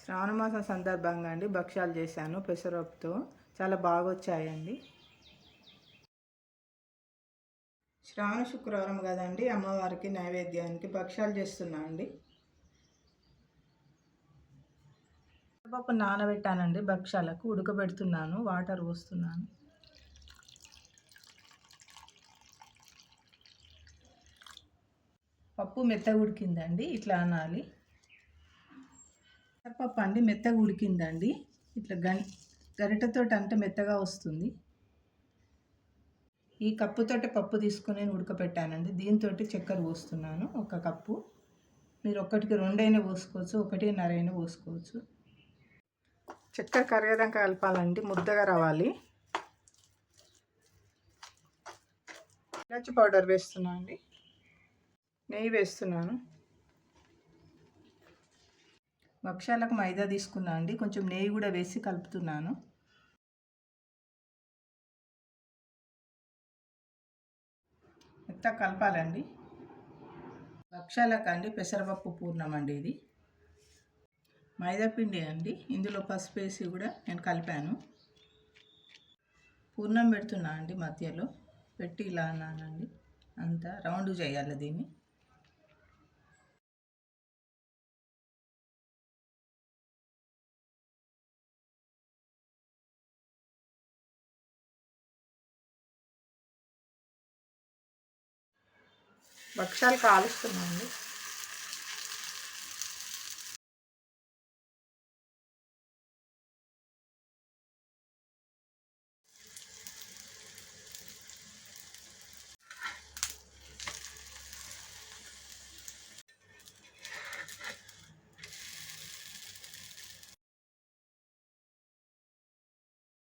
శ్రావణ మాసం సందర్భంగా అండి భక్ష్యాలు చేశాను పెసరపప్పుతో. చాలా బాగా వచ్చాయండి. శ్రావణ శుక్రవారం కదండి, అమ్మవారికి నైవేద్యానికి భక్ష్యాలు చేస్తున్నా అండి. పెసరపప్పు నానబెట్టానండి, భక్ష్యాలకు ఉడకబెడుతున్నాను, వాటర్ పోస్తున్నాను. పప్పు మెత్తగా ఉడికిందండి, ఇట్లా అనాలి. పెసరపప్పు అండి మెత్తగా ఉడికిందండి, ఇట్లా గరిటెతోటి అంటే మెత్తగా వస్తుంది. ఈ కప్పుతోటి పప్పు తీసుకుని నేను ఉడకపెట్టానండి. దీంతో చక్కెర పోస్తున్నాను, 1 కప్పు. మీరు ఒక్కటికి 2 అయినా పోసుకోవచ్చు, 1.5 అయినా పోసుకోవచ్చు. చక్కెర కరిగేదాకా కలపాలండి, ముద్దగా రావాలి. ఇలాచి పౌడర్ వేస్తున్నాను అండి, నెయ్యి వేస్తున్నాను. భక్ష్యాలకు మైదా తీసుకున్నా అండి, కొంచెం నెయ్యి కూడా వేసి కలుపుతున్నాను. మెత్తగా కలపాలండి. భక్ష్యాలకు అండి పెసరపప్పు పూర్ణం అండి ఇది. మైదా పిండి అండి, ఇందులో పసుపు వేసి కూడా నేను కలిపాను. పూర్ణం పెడుతున్నా అండి, మధ్యలో పెట్టి ఇలా అన్నానండి, అంతా రౌండ్ చేయాలి దీన్ని. భక్ష్యాలు కాలుస్తున్నాను అండి.